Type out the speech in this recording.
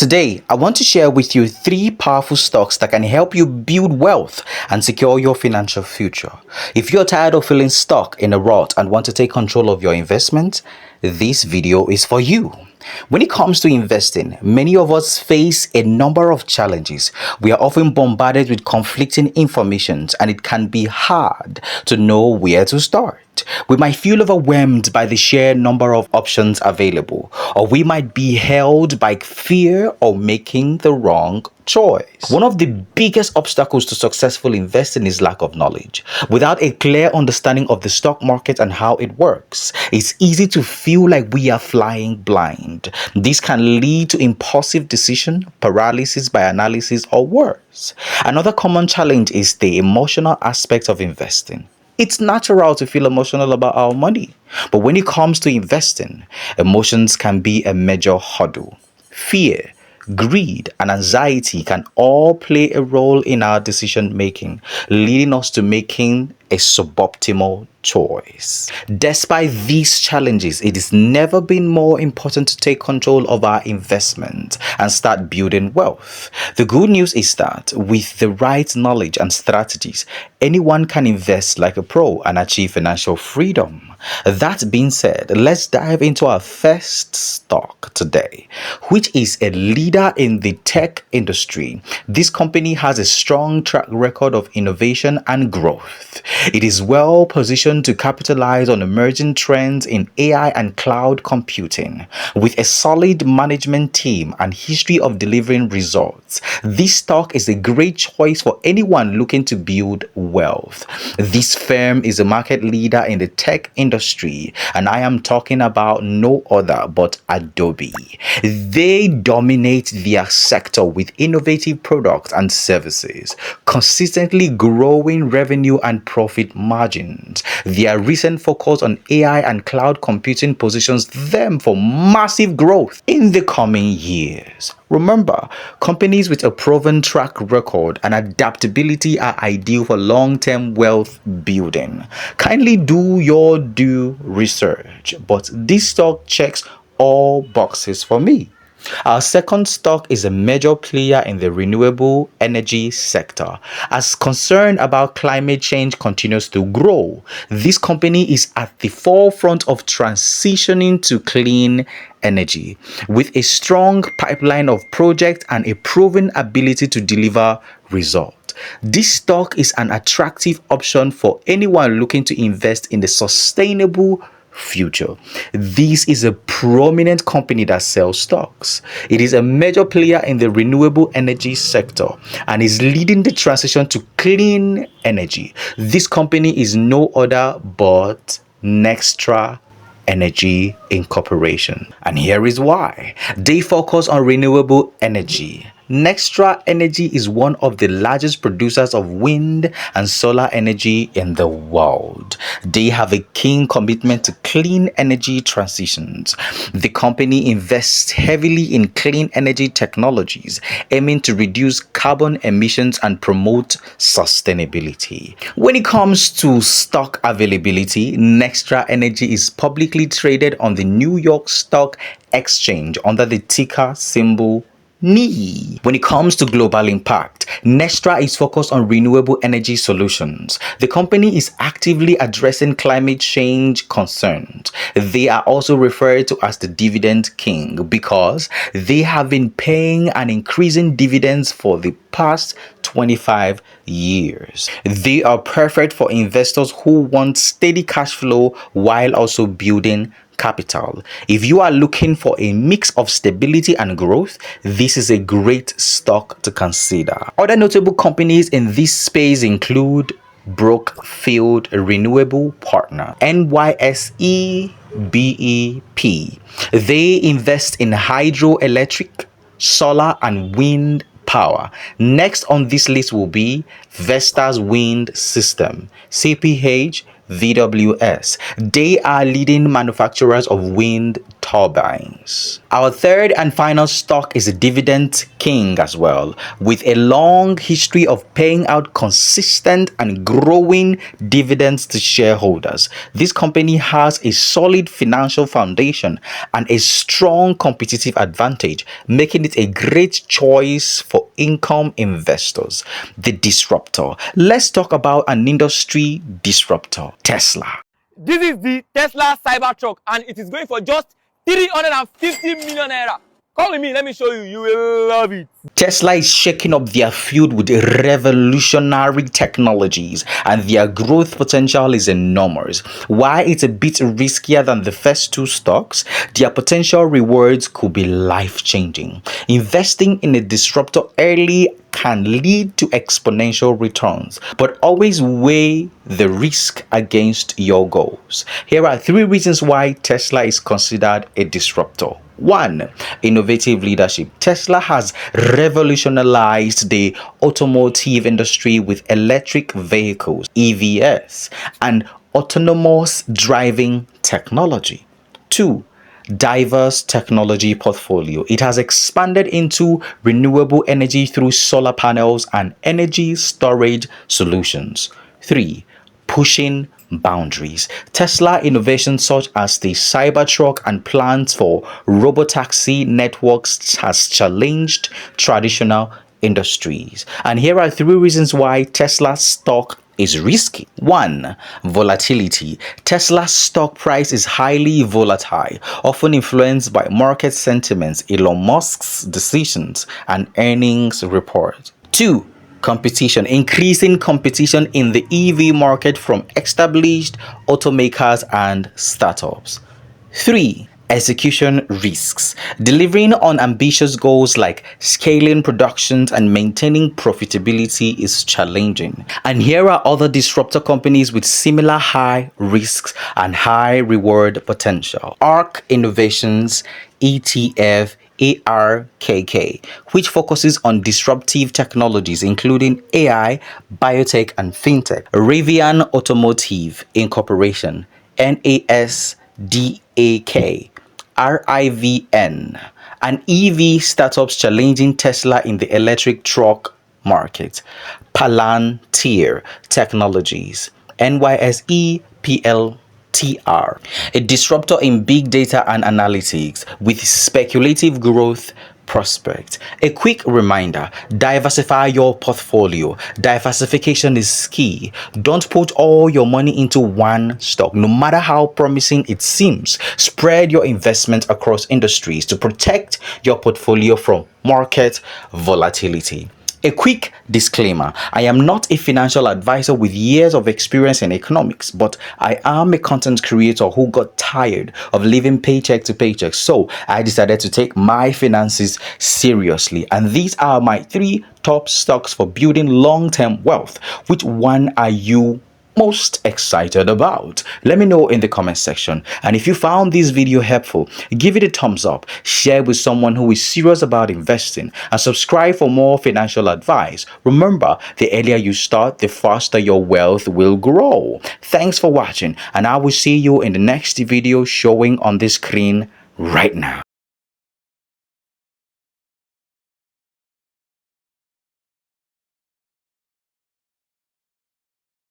Today, I want to share with you 3 powerful stocks that can help you build wealth and secure your financial future. If you're tired of feeling stuck in a rut and want to take control of your investment, this video is for you. When it comes to investing, many of us face a number of challenges. We are often bombarded with conflicting information, and it can be hard to know where to start. We might feel overwhelmed by the sheer number of options available, or we might be held by fear of making the wrong choice. One of the biggest obstacles to successful investing is lack of knowledge. Without a clear understanding of the stock market and how it works, it's easy to feel like we are flying blind. This can lead to impulsive decision, paralysis by analysis, or worse. Another common challenge is the emotional aspect of investing. It's natural to feel emotional about our money, but when it comes to investing, emotions can be a major hurdle. Fear, greed, and anxiety can all play a role in our decision making, leading us to making a suboptimal choice. Despite these challenges, it has never been more important to take control of our investment and start building wealth. The good news is that with the right knowledge and strategies, anyone can invest like a pro and achieve financial freedom. That being said, let's dive into our first stock today, which is a leader in the tech industry. This company has a strong track record of innovation and growth. It is well positioned to capitalize on emerging trends in AI and cloud computing. With a solid management team and history of delivering results, this stock is a great choice for anyone looking to build wealth. This firm is a market leader in the tech industry, and I am talking about no other but Adobe. They dominate their sector with innovative products and services, consistently growing revenue and profit margins. Their recent focus on AI and cloud computing positions them for massive growth in the coming years. Remember, companies with a proven track record and adaptability are ideal for long-term wealth building. Kindly do your due research, but this stock checks all boxes for me. Our second stock is a major player in the renewable energy sector. As concern about climate change continues to grow, this company is at the forefront of transitioning to clean energy. With a strong pipeline of projects and a proven ability to deliver results, this stock is an attractive option for anyone looking to invest in the sustainable future. This is a prominent company that sells stocks. It is a major player in the renewable energy sector and is leading the transition to clean energy. This company is no other but Nextra Energy Incorporation. And here is why. They focus on renewable energy. Nextra Energy is one of the largest producers of wind and solar energy in the world. They have a keen commitment to clean energy transitions. The company invests heavily in clean energy technologies, aiming to reduce carbon emissions and promote sustainability. When it comes to stock availability, Nextra Energy is publicly traded on the New York Stock Exchange under the ticker symbol NE. When it comes to global impact, Nextra is focused on renewable energy solutions. The company is actively addressing climate change concerns. They are also referred to as the Dividend King because they have been paying and increasing dividends for the past 25 years. They are perfect for investors who want steady cash flow while also building capital. If you are looking for a mix of stability and growth, this is a great stock to consider. Other notable companies in this space include Brookfield Renewable Partner, NYSE BEP. They invest in hydroelectric, solar, and wind power. Next on this list will be Vestas Wind System, CPH VWS. They are leading manufacturers of wind turbines. Our third and final stock is a dividend king as well, with a long history of paying out consistent and growing dividends to shareholders. This company has a solid financial foundation and a strong competitive advantage, making it a great choice for income investors. The disruptor. Let's talk about an industry disruptor, Tesla. This is the Tesla Cybertruck, and it is going for just 350 million naira. Call me, let me show you. You will love it. Tesla is shaking up their field with revolutionary technologies, and their growth potential is enormous. While it's a bit riskier than the first two stocks, their potential rewards could be life-changing. Investing in a disruptor early can lead to exponential returns, but always weigh the risk against your goals. Here are 3 reasons why Tesla is considered a disruptor. 1. Innovative leadership. Tesla has revolutionized the automotive industry with electric vehicles, EVs, and autonomous driving technology. 2. Diverse technology portfolio. It has expanded into renewable energy through solar panels and energy storage solutions. 3. Pushing boundaries. Tesla innovations such as the Cybertruck and plans for robotaxi networks has challenged traditional industries. And here are 3 reasons why Tesla stock is risky. 1. Volatility. Tesla's stock price is highly volatile, often influenced by market sentiments, Elon Musk's decisions, and earnings report. 2. Competition. Increasing competition in the EV market from established automakers and startups. 3. Execution risks. Delivering on ambitious goals like scaling productions and maintaining profitability is challenging. And here are other disruptor companies with similar high risks and high reward potential. ARK Innovations ETF ARKK, which focuses on disruptive technologies including AI, biotech, and fintech. Rivian Automotive Incorporation, NASDAK, RIVN, and EV startups challenging Tesla in the electric truck market. Palantir Technologies, NYSE PLTR, a disruptor in big data and analytics with speculative growth prospect. A quick reminder: diversify your portfolio. Diversification is key. Don't put all your money into one stock, no matter how promising it seems. Spread your investment across industries to protect your portfolio from market volatility. A quick disclaimer: I am not a financial advisor with years of experience in economics, but I am a content creator who got tired of living paycheck to paycheck, so I decided to take my finances seriously. And these are my 3 top stocks for building long-term wealth. Which one are you most excited about? Let me know in the comment section. And if you found this video helpful, give it a thumbs up, share with someone who is serious about investing, and subscribe for more financial advice. Remember, the earlier you start, the faster your wealth will grow. Thanks for watching, and I will see you in the next video showing on the screen right now.